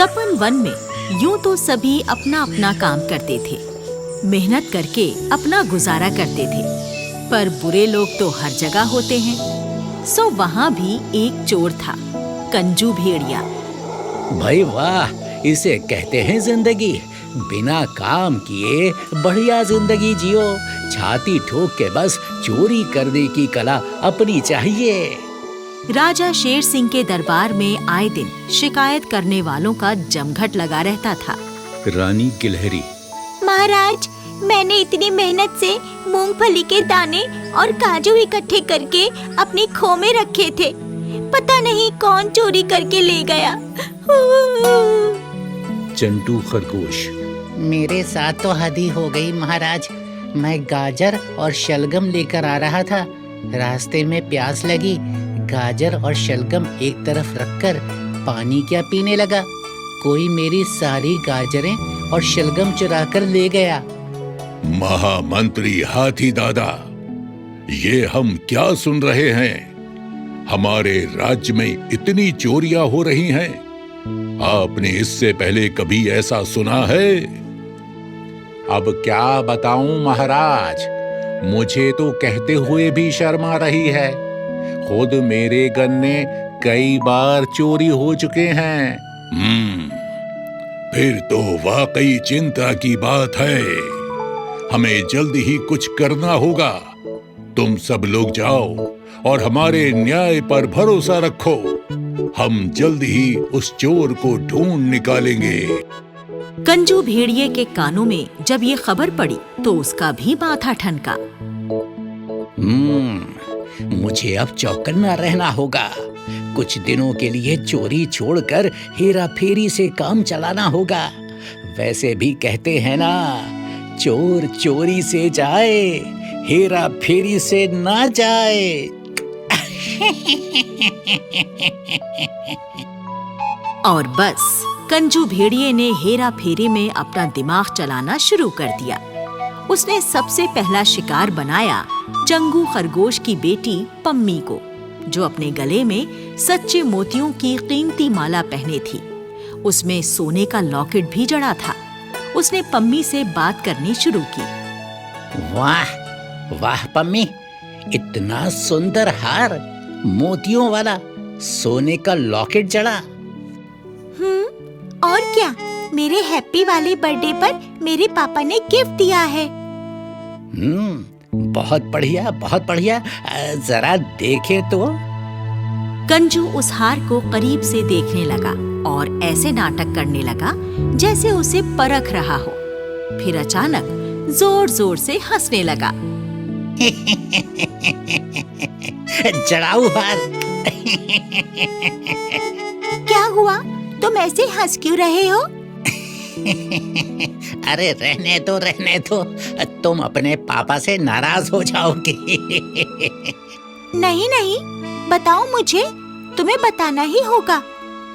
सपन one में यूं तो सभी अपना अपना काम करते थे, मेहनत करके अपना गुजारा करते थे, पर बुरे लोग तो हर जगह होते हैं। सो वहाँ भी एक चोर था, कंजू भेड़िया। भाई वाह, इसे कहते हैं जिंदगी। बिना काम किए बढ़िया जिंदगी जियो। छाती ठोक के बस चोरी करने की कला अपनी चाहिए। राजा शेर सिंह के दरबार में आए दिन शिकायत करने वालों का जमघट लगा रहता था। रानी गिलहरी: महाराज, मैंने इतनी मेहनत से मूंगफली के दाने और काजू इकट्ठे करके अपनी खो में रखे थे, पता नहीं कौन चोरी करके ले गया। चंटू खरगोश: मेरे साथ तो हद ही हो गई महाराज। मैं गाजर और शलगम लेकर आ रहा था, रास्ते में प्यास लगी। गाजर और शलगम एक तरफ रखकर पानी क्या पीने लगा। कोई मेरी सारी गाजरें और शलगम चुरा कर ले गया। महामंत्री हाथी दादा, ये हम क्या सुन रहे हैं? हमारे राज्य में इतनी चोरियां हो रही हैं। आपने इससे पहले कभी ऐसा सुना है? अब क्या बताऊं महाराज, मुझे तो कहते हुए भी शर्म आ रही है। खुद मेरे गन्ने कई बार चोरी हो चुके हैं। फिर तो वाकई चिंता की बात है। हमें जल्द ही कुछ करना होगा। तुम सब लोग जाओ और हमारे न्याय पर भरोसा रखो। हम जल्द ही उस चोर को ढूंढ निकालेंगे। कंजू भेड़िए के कानों में जब ये खबर पड़ी तो उसका भी माथा ठनका। मुझे अब चौकन्ना रहना होगा। कुछ दिनों के लिए चोरी छोड़कर हेरा फेरी से काम चलाना होगा। वैसे भी कहते हैं ना, चोर चोरी से जाए, हेरा फेरी से ना जाए। और बस कंजू भेड़िए ने हेरा फेरी में अपना दिमाग चलाना शुरू कर दिया। उसने सबसे पहला शिकार बनाया चंगू खरगोश की बेटी पम्मी को, जो अपने गले में सच्चे मोतियों की कीमती माला पहने थी। उसमें सोने का लॉकेट भी जड़ा था। उसने पम्मी से बात करनी शुरू की। वाह वाह पम्मी, इतना सुंदर हार, मोतियों वाला, सोने का लॉकेट जड़ा। और क्या, मेरे हैप्पी वाले बर्थडे पर मेरे पापा ने गिफ्ट दिया है। बहुत बढ़िया, बहुत बढ़िया। जरा देखे तो। कंजू उस हार को करीब से देखने लगा और ऐसे नाटक करने लगा जैसे उसे परख रहा हो। फिर अचानक जोर जोर से हंसने लगा। जड़ाऊ हार। क्या हुआ, तुम ऐसे हंस क्यों रहे हो? अरे रहने दो, तुम अपने पापा से नाराज हो जाओगे। नहीं नहीं, बताओ मुझे, तुम्हें बताना ही होगा।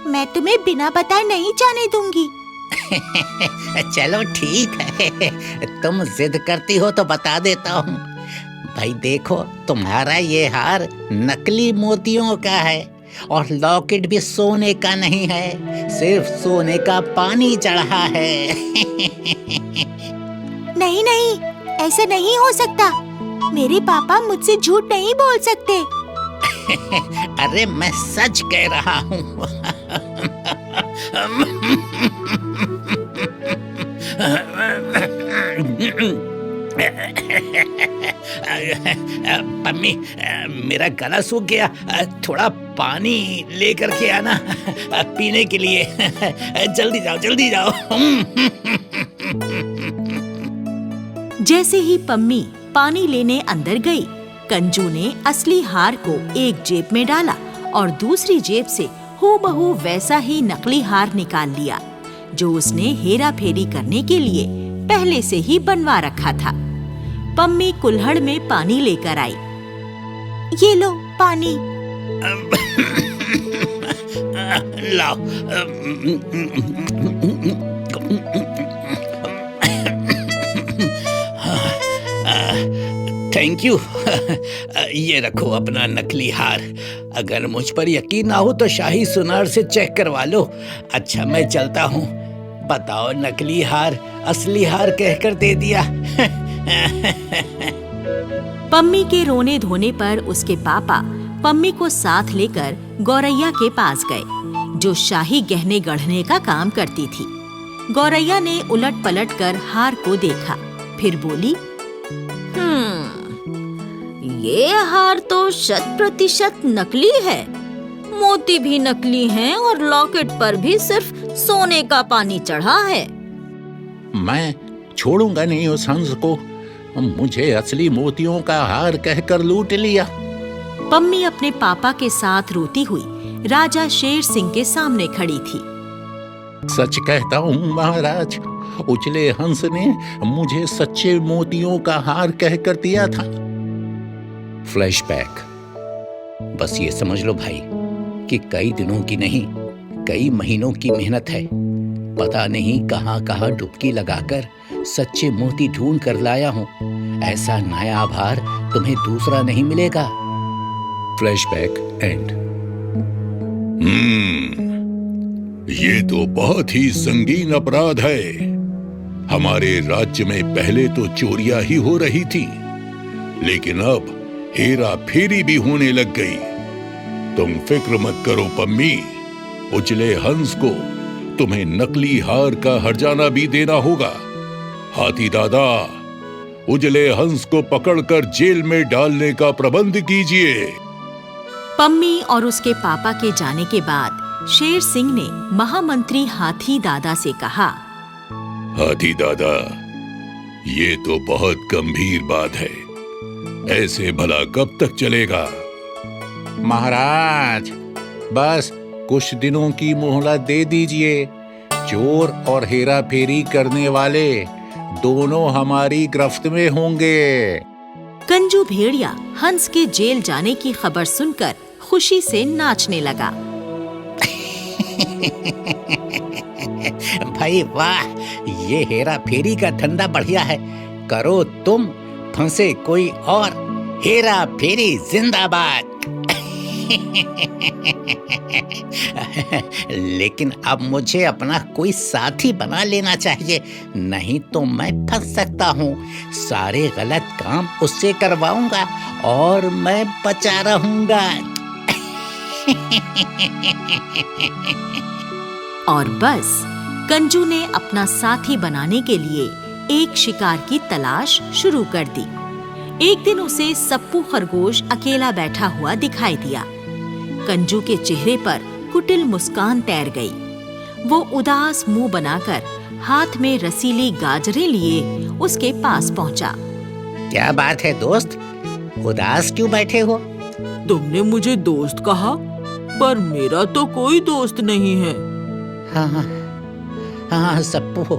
मैं तुम्हें बिना बताए नहीं जाने दूंगी। चलो ठीक है, तुम जिद करती हो तो बता देता हूँ। भाई देखो, तुम्हारा ये हार नकली मोतियों का है और लॉकेट भी सोने का नहीं है, सिर्फ सोने का पानी चढ़ा है। नहीं नहीं, ऐसा नहीं हो सकता। मेरे पापा मुझसे झूठ नहीं बोल सकते। अरे मैं सच कह रहा हूँ। पम्मी, मेरा गला सूख गया, थोड़ा पानी लेकर के आना पीने के लिए। जल्दी जाओ, जल्दी जाओ। जैसे ही पम्मी पानी लेने अंदर गई, कंजू ने असली हार को एक जेब में डाला और दूसरी जेब से हूबहू वैसा ही नकली हार निकाल लिया, जो उसने हेरा फेरी करने के लिए पहले से ही बनवा रखा था। पम्मी कुल्हड़ में पानी लेकर आई। ये लो पानी। लाओ। Thank you. ये रखो अपना नकली हार। अगर मुझ पर यकीन ना हो तो शाही सुनार से चेक करवा लो। अच्छा मैं चलता हूँ। बताओ नकली हार असली हार कहकर दे दिया। पम्मी के रोने धोने पर उसके पापा पम्मी को साथ लेकर गौरैया के पास गए, जो शाही गहने गढ़ने का काम करती थी। गौरैया ने उलट पलट कर हार को देखा, फिर बोली, ये हार तो 100% नकली है। मोती भी नकली हैं और लॉकेट पर भी सिर्फ सोने का पानी चढ़ा है। मैं छोड़ूंगा नहीं उस हंस को। मुझे असली मोतियों का हार कहकर लूट लिया। पम्मी अपने पापा के साथ रोती हुई राजा शेर सिंह के सामने खड़ी थी। सच कहता हूँ महाराज, उजले हंस ने मुझे सच्चे मोतियों का हार कहकर दिया था। फ्लैशबैक। बस ये समझ लो भाई कि कई दिनों की नहीं, कई महीनों की मेहनत है। पता नहीं कहाँ कहाँ डुबकी लगाकर सच्चे मोती ढूंढ कर लाया हूँ। ऐसा नायाब हार तुम्हें दूसरा नहीं मिलेगा। Flashback and. ये तो बहुत ही संगीन अपराध है। हमारे राज्य में पहले तो चोरियां ही हो रही थी, लेकिन अब हेरा फेरी भी होने लग गई। तुम फिक्र मत करो पम्मी, उजले हंस को तुम्हें नकली हार का हर्जाना भी देना होगा। हाथी दादा, उजले हंस को पकड़कर जेल में डालने का प्रबंध कीजिए। पम्मी और उसके पापा के जाने के बाद शेर सिंह ने महामंत्री हाथी दादा से कहा, हाथी दादा, ये तो बहुत गंभीर बात है। ऐसे भला कब तक चलेगा? महाराज, बस कुछ दिनों की मोहलत दे दीजिए। चोर और हेरा फेरी करने वाले दोनों हमारी गिरफ्त में होंगे। कंजू भेड़िया हंस के जेल जाने की खबर सुनकर खुशी से नाचने लगा। भाई वाह, ये हेरा फेरी का धंधा बढ़िया है। करो तुम, फंसे कोई और। हेरा फेरी जिंदाबाद। लेकिन अब मुझे अपना कोई साथी बना लेना चाहिए, नहीं तो मैं फंस सकता हूँ। सारे गलत काम उससे करवाऊंगा और मैं बचा रहूंगा। और बस कंजू ने अपना साथी बनाने के लिए एक शिकार की तलाश शुरू कर दी। एक दिन उसे सप्पू खरगोश अकेला बैठा हुआ दिखाई दिया। कंजू के चेहरे पर कुटिल मुस्कान तैर गई। वो उदास मुंह बनाकर हाथ में रसीली गाजरें लिए उसके पास पहुंचा। क्या बात है दोस्त, उदास क्यों बैठे हो? तुमने मुझे दोस्त कहा, पर मेरा तो कोई दोस्त नहीं है। हाँ सप्पू,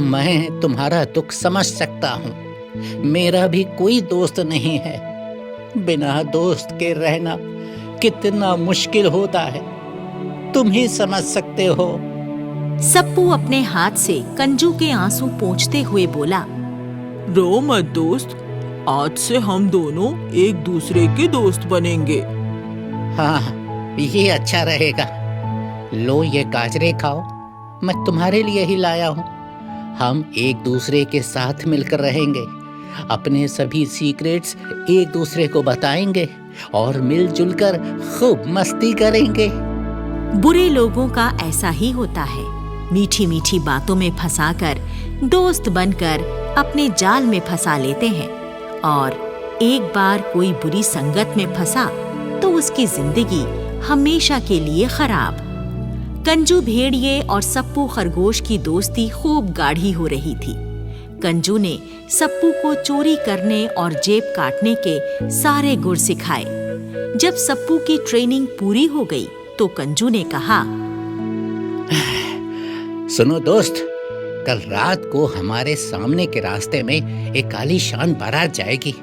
मैं तुम्हारा दुख समझ सकता हूँ। मेरा भी कोई दोस्त नहीं है। बिना दोस्त के रहना कितना मुश्किल होता है, तुम ही समझ सकते हो। सप्पू अपने हाथ से कंजू के आंसू पोंछते हुए बोला, रो मत दोस्त, आज से हम दोनों एक दूसरे के दोस्त बनेंगे। हाँ, ये अच्छा रहेगा। लो ये गाजरे खाओ, मैं तुम्हारे लिए ही लाया हूँ। हम एक दूसरे के साथ मिलकर रहेंगे, अपने सभी सीक्रेट्स एक दूसरे को बताएंगे और मिलजुल कर खूब मस्ती करेंगे। बुरे लोगों का ऐसा ही होता है, मीठी मीठी बातों में फंसाकर दोस्त बनकर अपने जाल में फंसा लेते हैं, और एक बार कोई बुरी संगत में फंसा तो उसकी जिंदगी हमेशा के लिए खराब। कंजू भेड़िए और सप्पू खरगोश की दोस्ती खूब गाढ़ी हो रही थी। कंजू ने सप्पू को चोरी करने और जेब काटने के सारे गुर सिखाए। जब सप्पू की ट्रेनिंग पूरी हो गई तो कंजू ने कहा, सुनो दोस्त, कल रात को हमारे सामने के रास्ते में एक आलीशान बारात जाएगी।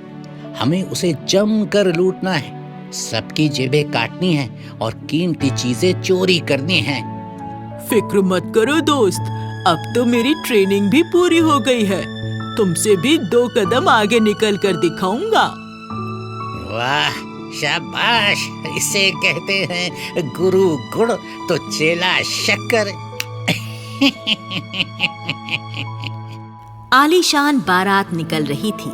हमें उसे जमकर लूटना है, सबकी जेबें काटनी है और कीमती चीजें चोरी करनी हैं। फिक्र मत करो दोस्त, अब तो मेरी ट्रेनिंग भी पूरी हो गई है। तुमसे भी 2 कदम आगे निकल कर दिखाऊंगा। वाह, शाबाश, इसे कहते हैं गुरु गुड़ तो चेला शक्कर। आलीशान बारात निकल रही थी।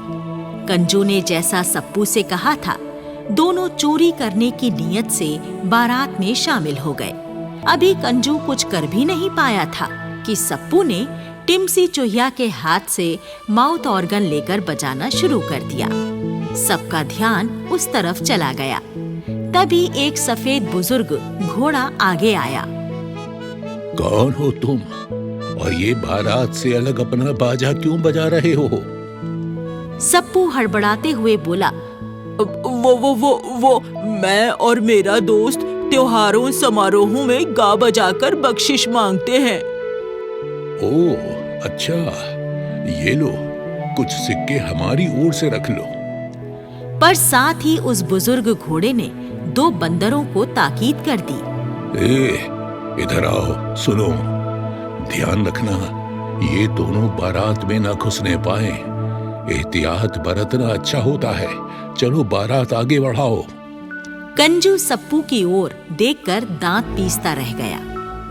कंजू ने जैसा सप्पू से कहा था, दोनों चोरी करने की नीयत से बारात में शामिल हो गए। अभी कंजू कुछ कर भी नहीं पाया था कि सप्पू ने टिमसी चूहिया के हाथ से माउथ ऑर्गन लेकर बजाना शुरू कर दिया। सबका ध्यान उस तरफ चला गया। तभी एक सफेद बुजुर्ग घोड़ा आगे आया। कौन हो तुम और ये बारात से अलग अपना बाजा क्यों बजा रहे हो? सप्पू हड़बड़ाते हुए बोला, वो मैं और मेरा दोस्त त्योहारों समारोहों में गा बजाकर बख्शिश मांगते हैं। ओह अच्छा, ये लो, कुछ सिक्के हमारी ओर से रख लो। पर साथ ही उस बुजुर्ग घोड़े ने 2 बंदरों को ताकीद कर दी। इधर आओ, सुनो, ध्यान रखना, ये दोनों बारात में न घुसने पाए। एहतियात बरतना अच्छा होता है। चलो बारात आगे बढ़ाओ। कंजू सप्पू की ओर देखकर दांत पीसता रह गया।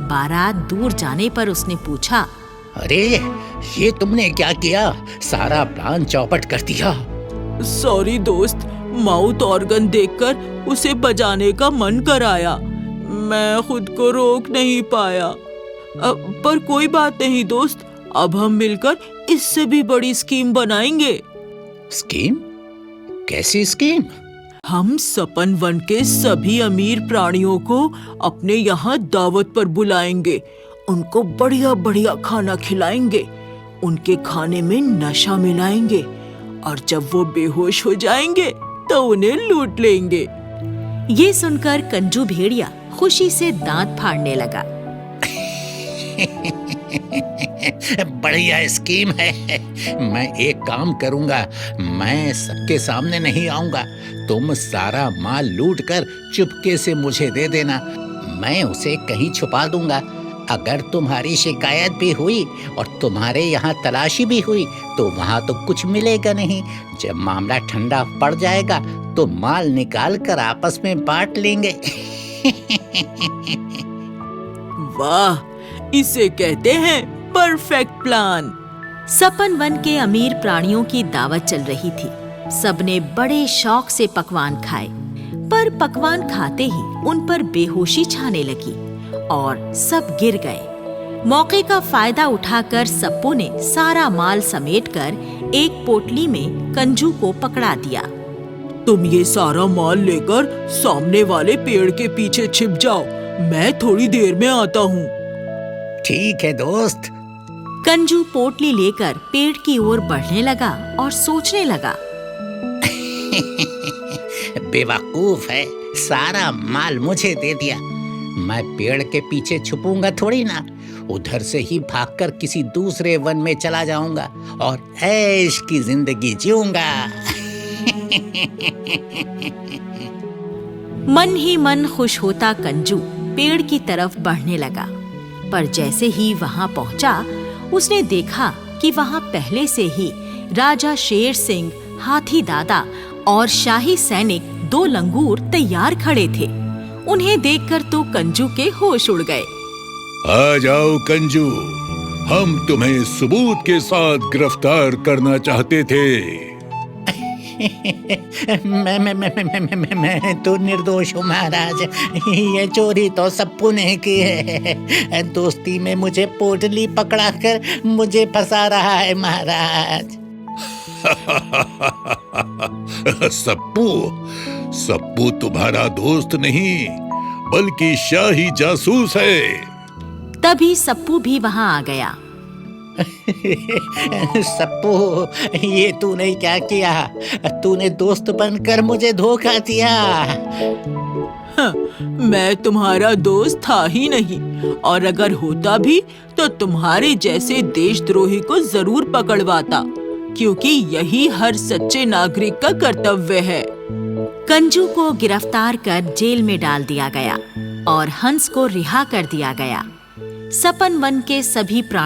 बारात दूर जाने पर उसने पूछा, अरे, ये तुमने क्या किया? सारा प्लान चौपट कर दिया। सॉरी दोस्त, माउथ ऑर्गन देखकर उसे बजाने का मन कराया। मैं खुद को रोक नहीं पाया। पर कोई बात नहीं दोस्त, अब हम मिलकर इससे भी बड़ी स्कीम बनाएंगे। स्कीम? कैसी स्कीम? हम सपन वन के सभी अमीर प्राणियों को अपने यहाँ दावत पर बुलाएंगे। उनको बढ़िया बढ़िया खाना खिलाएंगे, उनके खाने में नशा मिलाएंगे और जब वो बेहोश हो जाएंगे तो उन्हें लूट लेंगे। ये सुनकर कंजू भेड़िया खुशी से दांत फाड़ने लगा। बढ़िया स्कीम है। मैं एक काम करूंगा, मैं सबके सामने नहीं आऊंगा। तुम सारा माल लूटकर चुपके से मुझे दे देना। मैं उसे कहीं छुपा दूंगा। अगर तुम्हारी शिकायत भी हुई और तुम्हारे यहाँ तलाशी भी हुई तो वहाँ तो कुछ मिलेगा नहीं। जब मामला ठंडा पड़ जाएगा तो माल निकाल कर आपस में बांट लेंगे। वाह, इसे कहते हैं परफेक्ट प्लान। सपन वन के अमीर प्राणियों की दावत चल रही थी। सबने बड़े शौक से पकवान खाए, पर पकवान खाते ही उन पर बेहोशी छाने लगी और सब गिर गए। मौके का फायदा उठाकर सप्पू ने सारा माल समेटकर एक पोटली में कंजू को पकड़ा दिया। तुम ये सारा माल लेकर सामने वाले पेड़ के पीछे छिप जाओ, मैं थोड़ी देर में आता हूँ। ठीक है दोस्त। कंजू पोटली लेकर पेड़ की ओर बढ़ने लगा और सोचने लगा, बेवकूफ है, सारा माल मुझे दे दिया। मैं पेड़ के पीछे छुपूंगा थोड़ी ना, उधर से ही भागकर किसी दूसरे वन में चला जाऊंगा और ऐश की जिंदगी जीऊंगा। मन ही मन खुश होता कंजू पेड़ की तरफ बढ़ने लगा। पर जैसे ही वहां पहुंचा, उसने देखा कि वहां पहले से ही राजा शेर सिंह, हाथी दादा और शाही सैनिक 2 लंगूर तैयार खड़े थे। उन्हें देखकर तो कंजू के होश उड़ गए। आ जाओ कंजू, हम तुम्हें सबूत के साथ गिरफ्तार करना चाहते थे। मैं तो निर्दोष हूँ महाराज। ये चोरी तो सप्पू ने की है। दोस्ती में मुझे पोटली पकड़ाकर मुझे फंसा रहा है महाराज। सप्पू तुम्हारा दोस्त नहीं बल्कि शाही जासूस है। तभी सप्पू भी वहां आ गया। सप्पू, ये तूने क्या किया? तूने दोस्त बनकर मुझे धोखा दिया। मैं तुम्हारा दोस्त था ही नहीं, और अगर होता भी तो तुम्हारे जैसे देशद्रोही को जरूर पकड़वाता, क्योंकि यही हर सच्चे नागरिक का कर्तव्य है। कंजू को गिरफ्तार कर जेल में डाल दिया गया और हंस को रिहा कर दिया गया। सपन वन के सभी प्राणी